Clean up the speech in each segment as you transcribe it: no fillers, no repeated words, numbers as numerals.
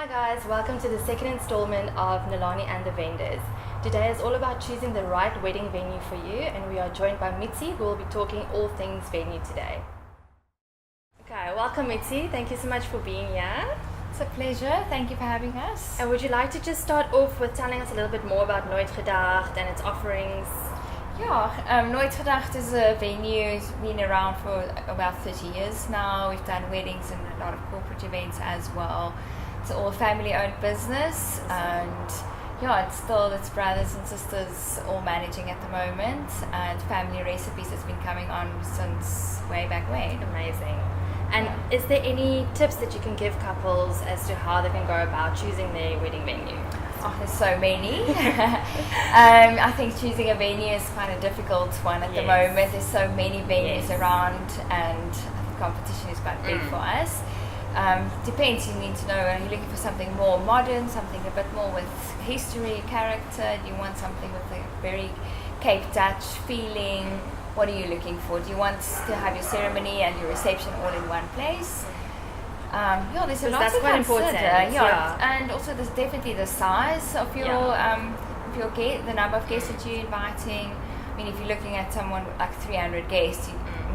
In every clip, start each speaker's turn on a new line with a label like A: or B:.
A: Hi guys, welcome to the second installment of Nelani and the Vendors. Today is all about choosing the right wedding venue for you, and we are joined by Mitzi, who will be talking all things venue today. Okay, welcome Mitzi. Thank you so much for being here.
B: It's a pleasure. Thank you for having us.
A: And would you like to just start off with telling us a little bit more about Nooit Gedacht and its offerings?
B: Nooit Gedacht is a venue. It's been around for about 30 years now. We've done weddings and a lot of corporate events as well. It's all a family-owned business, and it's brothers and sisters all managing at the moment, and Family Recipes has been coming on since way back when.
A: Amazing. And is there any tips that you can give couples as to how they can go about choosing their wedding venue?
B: Oh, there's so many. I think choosing a venue is quite a difficult one at the moment. There's so many venues around, and the competition is quite big for us. Depends, you need to know, are you looking for something more modern, something a bit more with history, character? Do you want something with a very Cape Dutch feeling? What are you looking for? Do you want to have your ceremony and your reception all in one place? There's a lot
A: that's
B: to
A: quite
B: consider.
A: important.
B: And also there's definitely the size of your guest, the number of guests that you're inviting. I mean, if you're looking at someone like 300 guests,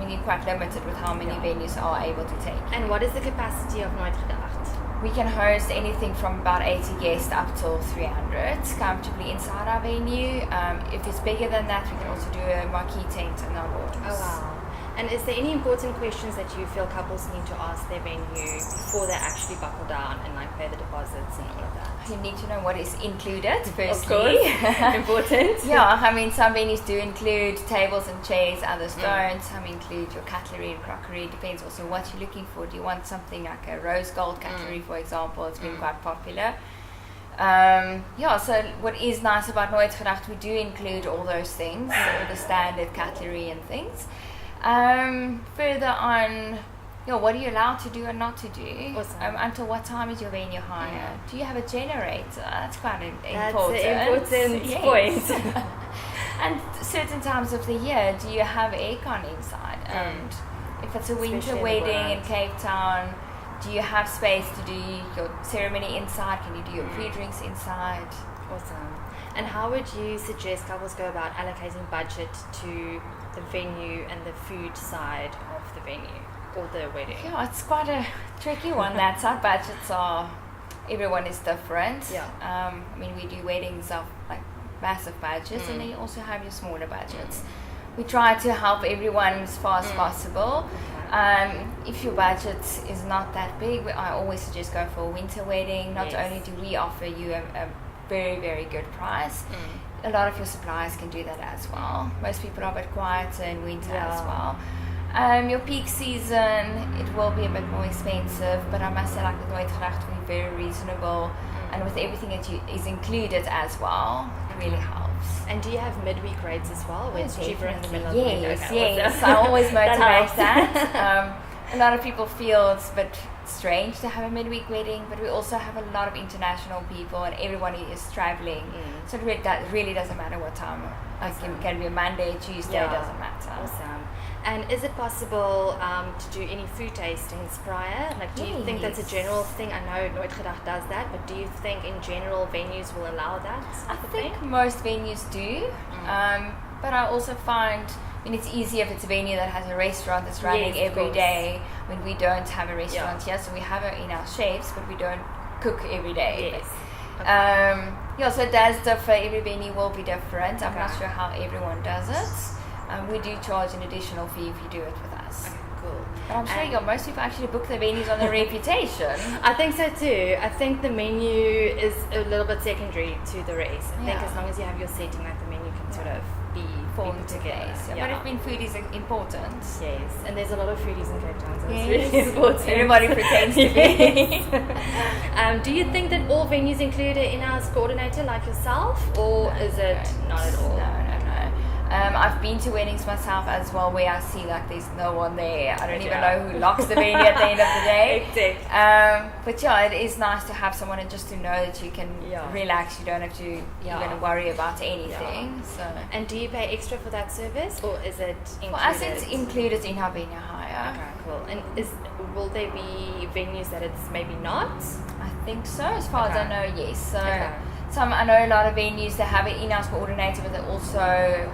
B: you're quite limited with how many venues are able to take.
A: And what is the capacity of Nooit Gedacht?
B: We can host anything from about 80 guests up till 300 comfortably inside our venue. If it's bigger than that, we can also do a marquee tent in our borders.
A: Oh wow. And is there any important questions that you feel couples need to ask their venue before they actually buckle down and pay the deposits and all of that?
B: You need to know what is included, firstly.
A: Of course. Important.
B: Some venues do include tables and chairs, others don't. Some include your cutlery and crockery. Depends also what you're looking for. Do you want something like a rose gold cutlery, for example? It's been quite popular. So what is nice about Nooit Gedacht, we do include all those things, all the standard cutlery and things. Further on, what are you allowed to do and not to do?
A: Awesome.
B: Until what time is your venue hire? Do you have a generator? That's quite important.
A: That's an important point.
B: And certain times of the year, do you have aircon inside? And if it's a winter wedding in Cape Town, do you have space to do your ceremony inside? Can you do your pre-drinks inside?
A: Awesome. And how would you suggest couples go about allocating budget to the venue and the food side of the venue or the wedding?
B: It's quite a tricky one. That's our budgets are, everyone is different. We do weddings of massive budgets, and then you also have your smaller budgets. We try to help everyone as far as possible. If your budget is not that big, I always suggest go for a winter wedding. Not only do we offer you a very, very good price, a lot of your suppliers can do that as well. Most people are a bit quieter in winter as well. Your peak season, it will be a bit more expensive, but I must say, with Nooit Gedacht, we're very reasonable, and with everything that is included as well, it really helps.
A: And do you have midweek rates as well, where it's cheaper in the middle of the week?
B: Yes. I always motivate that. A lot of people feel it's a bit strange to have a midweek wedding, but we also have a lot of international people, and everyone is traveling. So it really doesn't matter what time. It can be a Monday, Tuesday, it doesn't matter.
A: Awesome. And is it possible to do any food tastings prior? Do you think that's a general thing? I know Nooit Gedacht does that, but do you think in general venues will allow that?
B: I think most venues do, but I also find it's easier if it's a venue that has a restaurant that's running every day. When we don't have a restaurant here, so we have in-house chefs, but we don't cook every day. So it does differ. Every venue will be different. I'm not sure how everyone does it. We do charge an additional fee if you do it with us.
A: Okay, cool.
B: But I'm sure most people actually book their venues on their reputation.
A: I think so too. I think the menu is a little bit secondary to the rest. I think as long as you have your setting, the menu can sort of be
B: formed together. But food is important.
A: Yes, and there's a lot of foodies in Cape Town, so it's really important.
B: Everybody pretends to be.
A: Do you think that all venues include an in-house coordinator like yourself, or is it not at all?
B: No. I've been to weddings myself as well where I see like there's no one there. I don't even know who locks the venue at the end of the day. But yeah, it is nice to have someone and just to know that you can relax. You don't have to even worry about anything. So.
A: And do you pay extra for that service, or is it included?
B: For us, it's included in our venue hire.
A: Okay, cool. And will there be venues that it's maybe not?
B: I think so, as far as I know, yes. So I know a lot of venues, they have an in-house coordinator, but they also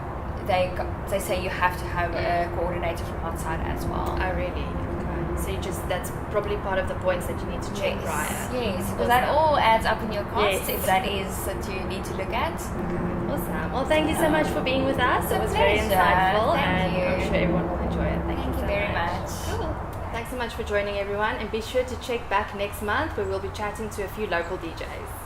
B: they say you have to have a coordinator from outside as well.
A: Oh, really? Okay. So that's probably part of the points that you need to check prior.
B: Yes, because that all adds up in your cost if that is that you need to look at.
A: Okay. Awesome. Well, thank you so much for being with us. It was very insightful, and I'm sure everyone will enjoy it. Thank you so
B: very much.
A: Cool. Thanks so much for joining, everyone, and be sure to check back next month where we'll be chatting to a few local DJs.